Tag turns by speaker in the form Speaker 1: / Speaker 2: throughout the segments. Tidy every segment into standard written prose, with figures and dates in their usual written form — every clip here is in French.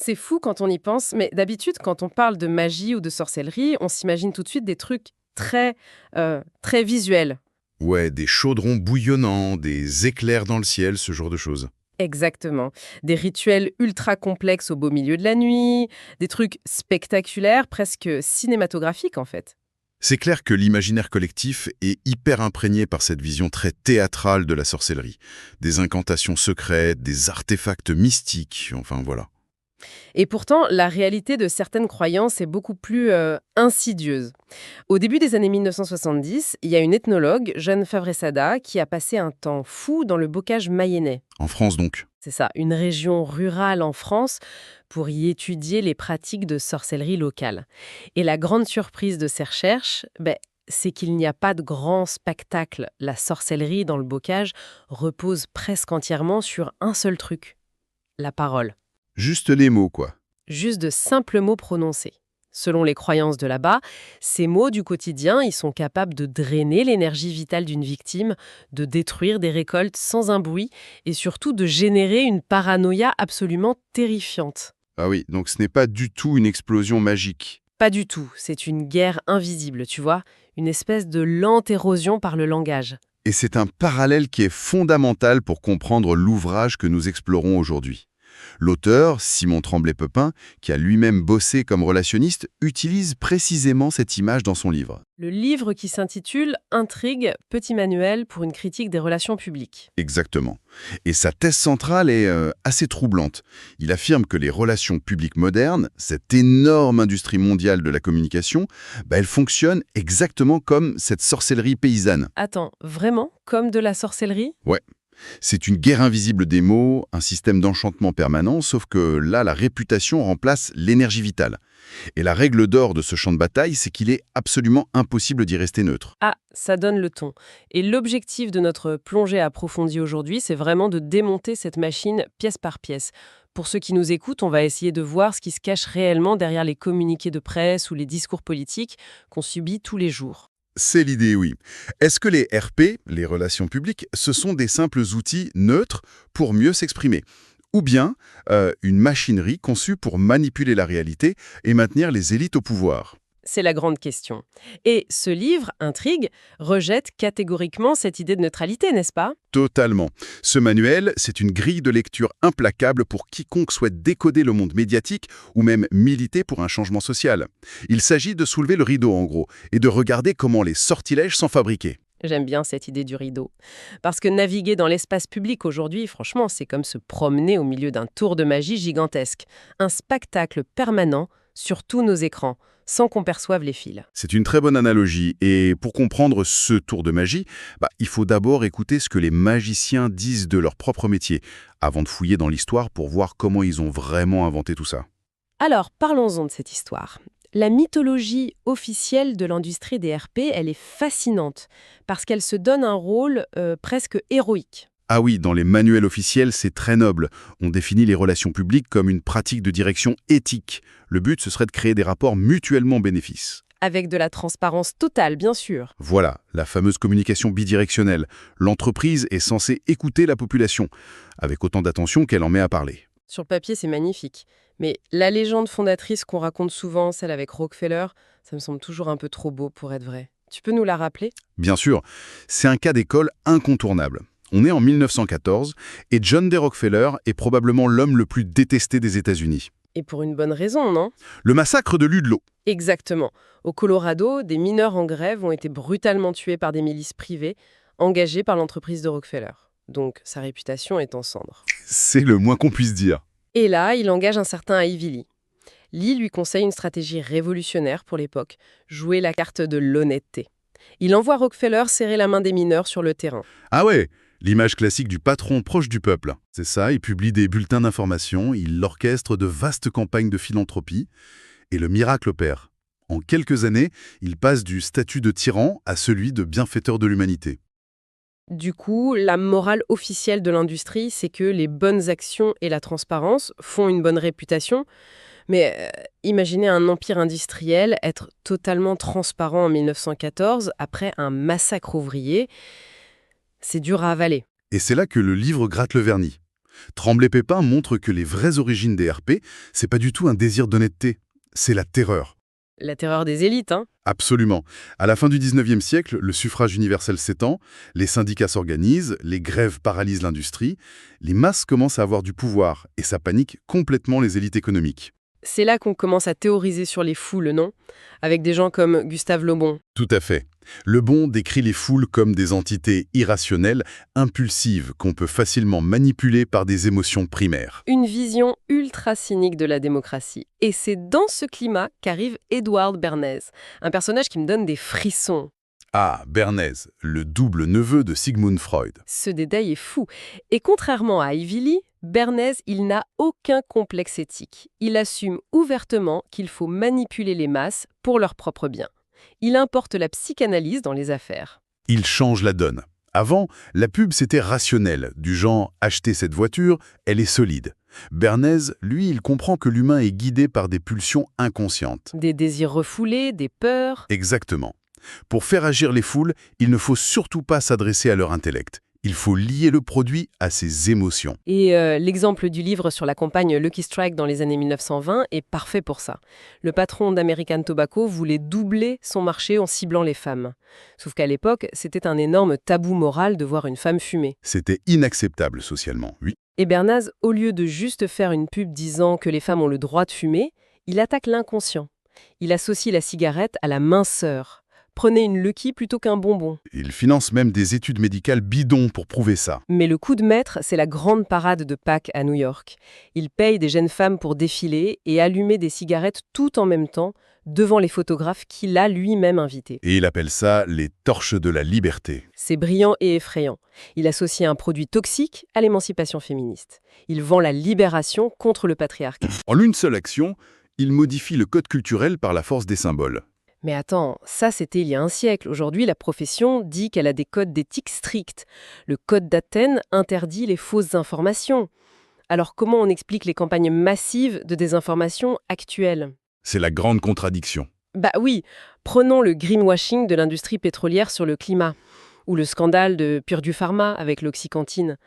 Speaker 1: C'est fou quand on y pense, mais d'habitude, quand on parle de magie ou de sorcellerie, on s'imagine tout de suite des trucs très visuels.
Speaker 2: Ouais, des chaudrons bouillonnants, des éclairs dans le ciel, ce genre de choses.
Speaker 1: Exactement. Des rituels ultra complexes au beau milieu de la nuit, des trucs spectaculaires, presque cinématographiques en fait.
Speaker 2: C'est clair que l'imaginaire collectif est hyper imprégné par cette vision très théâtrale de la sorcellerie. Des incantations secrètes, des artefacts mystiques, enfin voilà.
Speaker 1: Et pourtant, la réalité de certaines croyances est beaucoup plus insidieuse. Au début des années 1970, il y a une ethnologue, Jeanne Favre-Sada, qui a passé un temps fou dans le bocage mayennais.
Speaker 2: En France donc.
Speaker 1: C'est ça, une région rurale en France, pour y étudier les pratiques de sorcellerie locale. Et la grande surprise de ces recherches, c'est qu'il n'y a pas de grand spectacle. La sorcellerie dans le bocage repose presque entièrement sur un seul truc, la parole.
Speaker 2: Juste les mots, quoi.
Speaker 1: Juste de simples mots prononcés. Selon les croyances de là-bas, ces mots du quotidien, ils sont capables de drainer l'énergie vitale d'une victime, de détruire des récoltes sans un bruit et surtout de générer une paranoïa absolument terrifiante.
Speaker 2: Ah oui, donc ce n'est pas du tout une explosion magique.
Speaker 1: Pas du tout, c'est une guerre invisible, tu vois, une espèce de lente érosion par le langage.
Speaker 2: Et c'est un parallèle qui est fondamental pour comprendre l'ouvrage que nous explorons aujourd'hui. L'auteur, Simon Tremblay-Pepin, qui a lui-même bossé comme relationniste, utilise précisément cette image dans son livre.
Speaker 1: Le livre qui s'intitule Intrigue, petit manuel pour une critique des relations publiques.
Speaker 2: Exactement. Et sa thèse centrale est assez troublante. Il affirme que les relations publiques modernes, cette énorme industrie mondiale de la communication, elle fonctionne exactement comme cette sorcellerie paysanne.
Speaker 1: Attends, vraiment? Comme de la sorcellerie?
Speaker 2: Ouais. C'est une guerre invisible des mots, un système d'enchantement permanent, sauf que là, la réputation remplace l'énergie vitale. Et la règle d'or de ce champ de bataille, c'est qu'il est absolument impossible d'y rester neutre.
Speaker 1: Ah, ça donne le ton. Et l'objectif de notre plongée approfondie aujourd'hui, c'est vraiment de démonter cette machine pièce par pièce. Pour ceux qui nous écoutent, on va essayer de voir ce qui se cache réellement derrière les communiqués de presse ou les discours politiques qu'on subit tous les jours.
Speaker 2: C'est l'idée, oui. Est-ce que les RP, les relations publiques, ce sont des simples outils neutres pour mieux s'exprimer? Ou bien une machinerie conçue pour manipuler la réalité et maintenir les élites au pouvoir?
Speaker 1: C'est la grande question. Et ce livre, Intrigue, rejette catégoriquement cette idée de neutralité, n'est-ce pas?
Speaker 2: Totalement. Ce manuel, c'est une grille de lecture implacable pour quiconque souhaite décoder le monde médiatique ou même militer pour un changement social. Il s'agit de soulever le rideau en gros et de regarder comment les sortilèges sont fabriqués.
Speaker 1: J'aime bien cette idée du rideau. Parce que naviguer dans l'espace public aujourd'hui, franchement, c'est comme se promener au milieu d'un tour de magie gigantesque. Un spectacle permanent sur tous nos écrans, sans qu'on perçoive les fils.
Speaker 2: C'est une très bonne analogie et pour comprendre ce tour de magie, il faut d'abord écouter ce que les magiciens disent de leur propre métier, avant de fouiller dans l'histoire pour voir comment ils ont vraiment inventé tout ça.
Speaker 1: Alors, parlons-en de cette histoire. La mythologie officielle de l'industrie des RP, elle est fascinante, parce qu'elle se donne un rôle presque héroïque.
Speaker 2: Ah oui, dans les manuels officiels, c'est très noble. On définit les relations publiques comme une pratique de direction éthique. Le but, ce serait de créer des rapports mutuellement bénéfices.
Speaker 1: Avec de la transparence totale, bien sûr.
Speaker 2: Voilà, la fameuse communication bidirectionnelle. L'entreprise est censée écouter la population, avec autant d'attention qu'elle en met à parler.
Speaker 1: Sur le papier, c'est magnifique. Mais la légende fondatrice qu'on raconte souvent, celle avec Rockefeller, ça me semble toujours un peu trop beau pour être vrai. Tu peux nous la rappeler?
Speaker 2: Bien sûr, c'est un cas d'école incontournable. On est en 1914 et John D. Rockefeller est probablement l'homme le plus détesté des États-Unis.
Speaker 1: Et pour une bonne raison, non?
Speaker 2: Le massacre de Ludlow.
Speaker 1: Exactement. Au Colorado, des mineurs en grève ont été brutalement tués par des milices privées, engagées par l'entreprise de Rockefeller. Donc sa réputation est en cendres.
Speaker 2: C'est le moins qu'on puisse dire.
Speaker 1: Et là, il engage un certain Ivy Lee. Lee lui conseille une stratégie révolutionnaire pour l'époque, jouer la carte de l'honnêteté. Il envoie Rockefeller serrer la main des mineurs sur le terrain.
Speaker 2: Ah ouais, l'image classique du patron proche du peuple. C'est ça, il publie des bulletins d'information, il orchestre de vastes campagnes de philanthropie, et le miracle opère. En quelques années, il passe du statut de tyran à celui de bienfaiteur de l'humanité.
Speaker 1: Du coup, la morale officielle de l'industrie, c'est que les bonnes actions et la transparence font une bonne réputation. Mais imaginez un empire industriel être totalement transparent en 1914 après un massacre ouvrier. C'est dur à avaler.
Speaker 2: Et c'est là que le livre gratte le vernis. Tremblay-Pépin montre que les vraies origines des RP, c'est pas du tout un désir d'honnêteté, c'est la terreur.
Speaker 1: La terreur des élites, hein.
Speaker 2: Absolument. À la fin du 19e siècle, le suffrage universel s'étend, les syndicats s'organisent, les grèves paralysent l'industrie, les masses commencent à avoir du pouvoir et ça panique complètement les élites économiques.
Speaker 1: C'est là qu'on commence à théoriser sur les foules, non? Avec des gens comme Gustave Le Bon.
Speaker 2: Tout à fait. Le Bon décrit les foules comme des entités irrationnelles, impulsives, qu'on peut facilement manipuler par des émotions primaires.
Speaker 1: Une vision ultra cynique de la démocratie. Et c'est dans ce climat qu'arrive Édouard Bernays, un personnage qui me donne des frissons.
Speaker 2: Ah, Bernays, le double neveu de Sigmund Freud.
Speaker 1: Ce détail est fou. Et contrairement à Ivy Lee, Bernays, il n'a aucun complexe éthique. Il assume ouvertement qu'il faut manipuler les masses pour leur propre bien. Il importe la psychanalyse dans les affaires.
Speaker 2: Il change la donne. Avant, la pub c'était rationnel, du genre « acheter cette voiture, elle est solide ». Bernays, lui, il comprend que l'humain est guidé par des pulsions inconscientes.
Speaker 1: Des désirs refoulés, des peurs.
Speaker 2: Exactement. Pour faire agir les foules, il ne faut surtout pas s'adresser à leur intellect. Il faut lier le produit à ses émotions.
Speaker 1: Et l'exemple du livre sur la campagne Lucky Strike dans les années 1920 est parfait pour ça. Le patron d'American Tobacco voulait doubler son marché en ciblant les femmes. Sauf qu'à l'époque, c'était un énorme tabou moral de voir une femme fumer.
Speaker 2: C'était inacceptable socialement, oui.
Speaker 1: Et Bernays, au lieu de juste faire une pub disant que les femmes ont le droit de fumer, il attaque l'inconscient. Il associe la cigarette à la minceur. Prenez une Lucky plutôt qu'un bonbon.
Speaker 2: Il finance même des études médicales bidons pour prouver ça.
Speaker 1: Mais le coup de maître, c'est la grande parade de Pâques à New York. Il paye des jeunes femmes pour défiler et allumer des cigarettes tout en même temps devant les photographes qu'il a lui-même invités.
Speaker 2: Et il appelle ça les torches de la liberté.
Speaker 1: C'est brillant et effrayant. Il associe un produit toxique à l'émancipation féministe. Il vend la libération contre le patriarcat.
Speaker 2: En une seule action, il modifie le code culturel par la force des symboles.
Speaker 1: Mais attends, ça c'était il y a un siècle. Aujourd'hui, la profession dit qu'elle a des codes d'éthique stricts. Le code d'Athènes interdit les fausses informations. Alors comment on explique les campagnes massives de désinformation actuelles?
Speaker 2: C'est la grande contradiction.
Speaker 1: Bah oui, prenons le greenwashing de l'industrie pétrolière sur le climat, ou le scandale de Purdue Pharma avec l'oxycantine.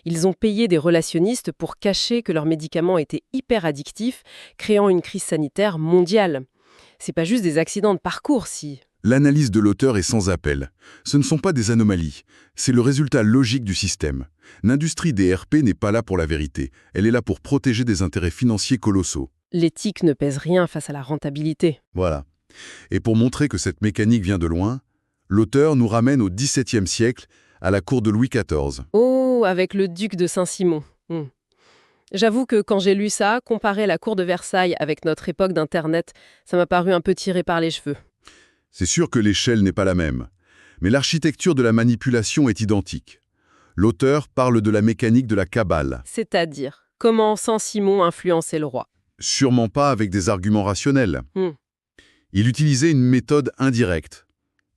Speaker 1: Ils ont payé des relationnistes pour cacher que leurs médicaments étaient hyper addictifs, créant une crise sanitaire mondiale. C'est pas juste des accidents de parcours, si.
Speaker 2: L'analyse de l'auteur est sans appel. Ce ne sont pas des anomalies, c'est le résultat logique du système. L'industrie des RP n'est pas là pour la vérité, elle est là pour protéger des intérêts financiers colossaux.
Speaker 1: L'éthique ne pèse rien face à la rentabilité.
Speaker 2: Voilà. Et pour montrer que cette mécanique vient de loin, l'auteur nous ramène au XVIIe siècle, à la cour de Louis XIV.
Speaker 1: Oh, avec le duc de Saint-Simon. J'avoue que quand j'ai lu ça, comparer la cour de Versailles avec notre époque d'Internet, ça m'a paru un peu tiré par les cheveux.
Speaker 2: C'est sûr que l'échelle n'est pas la même, mais l'architecture de la manipulation est identique. L'auteur parle de la mécanique de la cabale.
Speaker 1: C'est-à-dire, comment Saint-Simon influençait le roi.
Speaker 2: Sûrement pas avec des arguments rationnels. Il utilisait une méthode indirecte.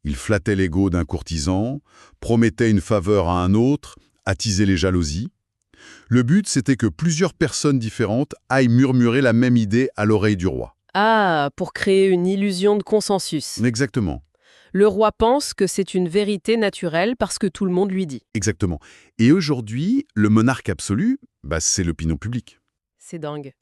Speaker 2: Il flattait l'ego d'un courtisan, promettait une faveur à un autre, attisait les jalousies. Le but, c'était que plusieurs personnes différentes aillent murmurer la même idée à l'oreille du roi.
Speaker 1: Ah, pour créer une illusion de consensus.
Speaker 2: Exactement.
Speaker 1: Le roi pense que c'est une vérité naturelle parce que tout le monde lui dit.
Speaker 2: Exactement. Et aujourd'hui, le monarque absolu, c'est l'opinion publique.
Speaker 1: C'est dingue.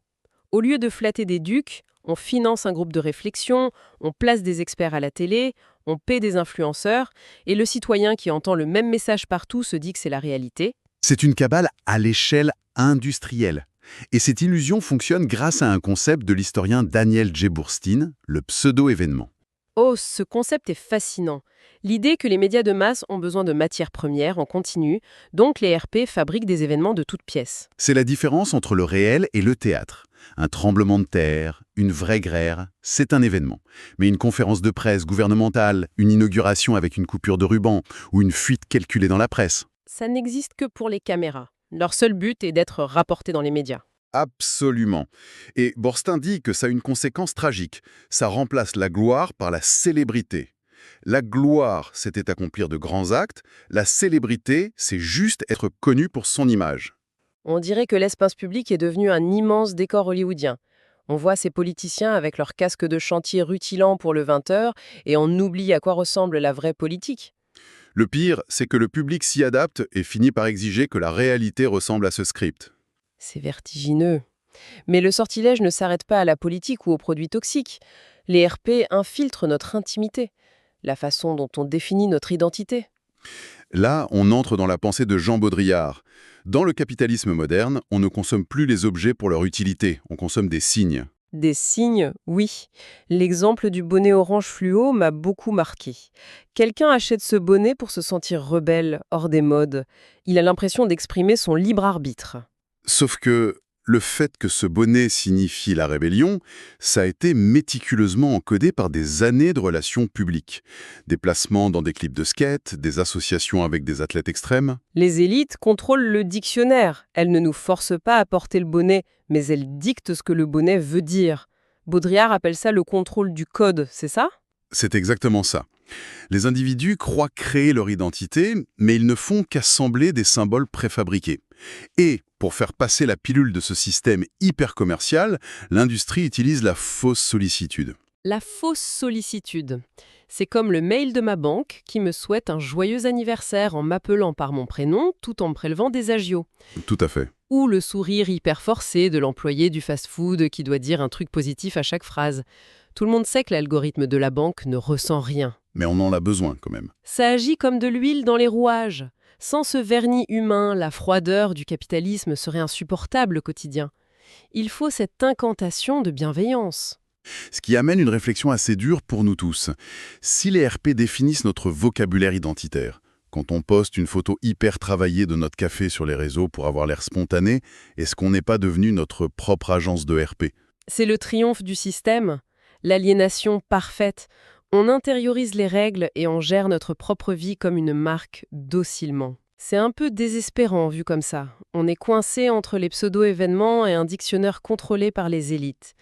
Speaker 1: Au lieu de flatter des ducs, on finance un groupe de réflexion, on place des experts à la télé, on paie des influenceurs, et le citoyen qui entend le même message partout se dit que c'est la réalité.
Speaker 2: C'est une cabale à l'échelle industrielle. Et cette illusion fonctionne grâce à un concept de l'historien Daniel J. Boorstin, le pseudo-événement.
Speaker 1: Oh, ce concept est fascinant. L'idée que les médias de masse ont besoin de matières premières en continu, donc les RP fabriquent des événements de toutes pièces.
Speaker 2: C'est la différence entre le réel et le théâtre. Un tremblement de terre, une vraie guerre, c'est un événement. Mais une conférence de presse gouvernementale, une inauguration avec une coupure de ruban ou une fuite calculée dans la presse.
Speaker 1: Ça n'existe que pour les caméras. Leur seul but est d'être rapporté dans les médias.
Speaker 2: Absolument. Et Boorstin dit que ça a une conséquence tragique. Ça remplace la gloire par la célébrité. La gloire, c'était accomplir de grands actes. La célébrité, c'est juste être connu pour son image.
Speaker 1: On dirait que l'espace public est devenu un immense décor hollywoodien. On voit ces politiciens avec leurs casques de chantier rutilants pour le 20h et on oublie à quoi ressemble la vraie politique.
Speaker 2: Le pire, c'est que le public s'y adapte et finit par exiger que la réalité ressemble à ce script.
Speaker 1: C'est vertigineux. Mais le sortilège ne s'arrête pas à la politique ou aux produits toxiques. Les RP infiltrent notre intimité, la façon dont on définit notre identité.
Speaker 2: Là, on entre dans la pensée de Jean Baudrillard. Dans le capitalisme moderne, on ne consomme plus les objets pour leur utilité, on consomme des signes.
Speaker 1: Des signes, oui. L'exemple du bonnet orange fluo m'a beaucoup marqué. Quelqu'un achète ce bonnet pour se sentir rebelle, hors des modes. Il a l'impression d'exprimer son libre arbitre.
Speaker 2: Sauf que le fait que ce bonnet signifie la rébellion, ça a été méticuleusement encodé par des années de relations publiques. Des placements dans des clips de skate, des associations avec des athlètes extrêmes.
Speaker 1: Les élites contrôlent le dictionnaire. Elles ne nous forcent pas à porter le bonnet, mais elles dictent ce que le bonnet veut dire. Baudrillard appelle ça le contrôle du code, c'est ça?
Speaker 2: C'est exactement ça. Les individus croient créer leur identité, mais ils ne font qu'assembler des symboles préfabriqués. Et, pour faire passer la pilule de ce système hyper commercial, l'industrie utilise la fausse sollicitude.
Speaker 1: La fausse sollicitude. C'est comme le mail de ma banque qui me souhaite un joyeux anniversaire en m'appelant par mon prénom tout en me prélevant des agios.
Speaker 2: Tout à fait.
Speaker 1: Ou le sourire hyper forcé de l'employé du fast-food qui doit dire un truc positif à chaque phrase. Tout le monde sait que l'algorithme de la banque ne ressent rien.
Speaker 2: Mais on en a besoin quand même.
Speaker 1: Ça agit comme de l'huile dans les rouages. Sans ce vernis humain, la froideur du capitalisme serait insupportable au quotidien. Il faut cette incantation de bienveillance.
Speaker 2: Ce qui amène une réflexion assez dure pour nous tous. Si les RP définissent notre vocabulaire identitaire, quand on poste une photo hyper travaillée de notre café sur les réseaux pour avoir l'air spontané, est-ce qu'on n'est pas devenu notre propre agence de RP?
Speaker 1: C'est le triomphe du système, l'aliénation parfaite. On intériorise les règles et on gère notre propre vie comme une marque docilement. C'est un peu désespérant vu comme ça. On est coincé entre les pseudo-événements et un dictionnaire contrôlé par les élites.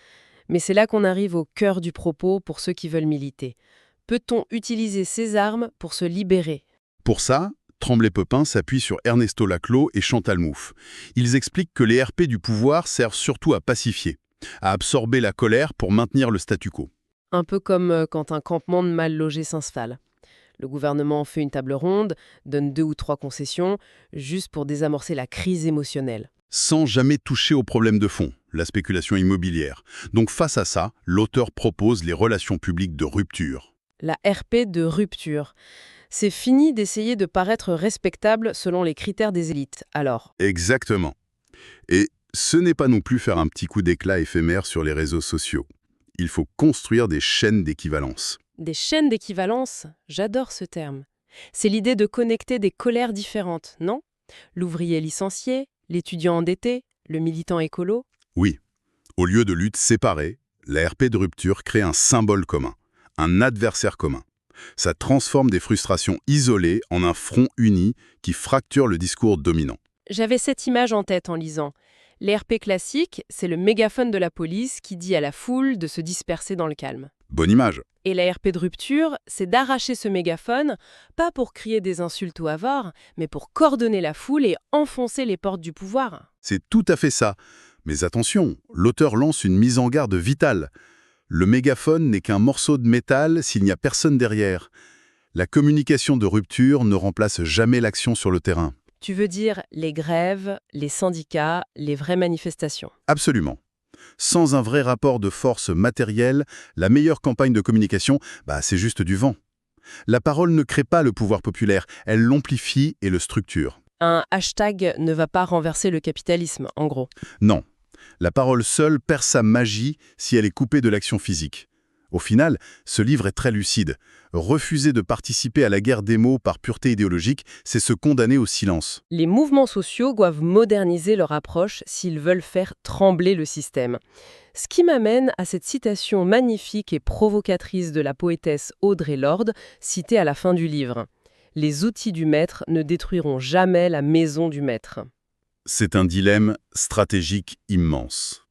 Speaker 1: Mais c'est là qu'on arrive au cœur du propos pour ceux qui veulent militer. Peut-on utiliser ces armes pour se libérer?
Speaker 2: Pour ça, Tremblay-Pepin s'appuie sur Ernesto Laclau et Chantal Mouffe. Ils expliquent que les RP du pouvoir servent surtout à pacifier, à absorber la colère pour maintenir le statu quo.
Speaker 1: Un peu comme quand un campement de mal logés s'installe. Le gouvernement fait une table ronde, donne 2 ou 3 concessions, juste pour désamorcer la crise émotionnelle.
Speaker 2: Sans jamais toucher au problème de fond, la spéculation immobilière. Donc face à ça, l'auteur propose les relations publiques de rupture.
Speaker 1: La RP de rupture. C'est fini d'essayer de paraître respectable selon les critères des élites, alors.
Speaker 2: Exactement. Et ce n'est pas non plus faire un petit coup d'éclat éphémère sur les réseaux sociaux. Il faut construire des chaînes d'équivalence.
Speaker 1: Des chaînes d'équivalence, j'adore ce terme. C'est l'idée de connecter des colères différentes, non? L'ouvrier licencié, l'étudiant endetté, le militant écolo.
Speaker 2: Oui, au lieu de luttes séparées, la RP de rupture crée un symbole commun, un adversaire commun. Ça transforme des frustrations isolées en un front uni qui fracture le discours dominant.
Speaker 1: J'avais cette image en tête en lisant. L'ERP classique, c'est le mégaphone de la police qui dit à la foule de se disperser dans le calme.
Speaker 2: Bonne image.
Speaker 1: Et la RP de rupture, c'est d'arracher ce mégaphone, pas pour crier des insultes ou avares, mais pour coordonner la foule et enfoncer les portes du pouvoir.
Speaker 2: C'est tout à fait ça. Mais attention, l'auteur lance une mise en garde vitale. Le mégaphone n'est qu'un morceau de métal s'il n'y a personne derrière. La communication de rupture ne remplace jamais l'action sur le terrain.
Speaker 1: Tu veux dire les grèves, les syndicats, les vraies manifestations.
Speaker 2: Absolument. Sans un vrai rapport de force matérielle, la meilleure campagne de communication, c'est juste du vent. La parole ne crée pas le pouvoir populaire, elle l'amplifie et le structure.
Speaker 1: Un hashtag ne va pas renverser le capitalisme, en gros.
Speaker 2: Non. La parole seule perd sa magie si elle est coupée de l'action physique. Au final, ce livre est très lucide. Refuser de participer à la guerre des mots par pureté idéologique, c'est se condamner au silence.
Speaker 1: Les mouvements sociaux doivent moderniser leur approche s'ils veulent faire trembler le système. Ce qui m'amène à cette citation magnifique et provocatrice de la poétesse Audre Lorde, citée à la fin du livre. « Les outils du maître ne détruiront jamais la maison du maître. »
Speaker 2: C'est un dilemme stratégique immense.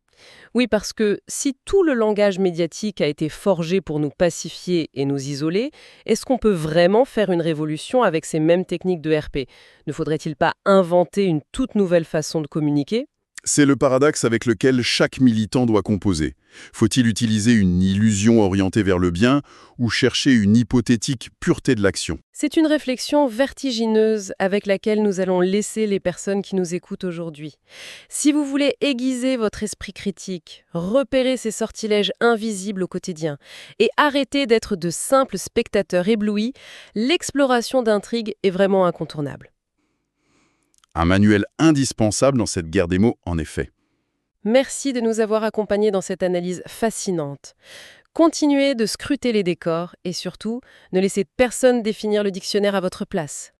Speaker 1: Oui, parce que si tout le langage médiatique a été forgé pour nous pacifier et nous isoler, est-ce qu'on peut vraiment faire une révolution avec ces mêmes techniques de RP? Ne faudrait-il pas inventer une toute nouvelle façon de communiquer?
Speaker 2: C'est le paradoxe avec lequel chaque militant doit composer. Faut-il utiliser une illusion orientée vers le bien ou chercher une hypothétique pureté de l'action?
Speaker 1: C'est une réflexion vertigineuse avec laquelle nous allons laisser les personnes qui nous écoutent aujourd'hui. Si vous voulez aiguiser votre esprit critique, repérer ces sortilèges invisibles au quotidien et arrêter d'être de simples spectateurs éblouis, l'exploration d'intrigues est vraiment incontournable.
Speaker 2: Un manuel indispensable dans cette guerre des mots, en effet.
Speaker 1: Merci de nous avoir accompagnés dans cette analyse fascinante. Continuez de scruter les décors et surtout, ne laissez personne définir le dictionnaire à votre place.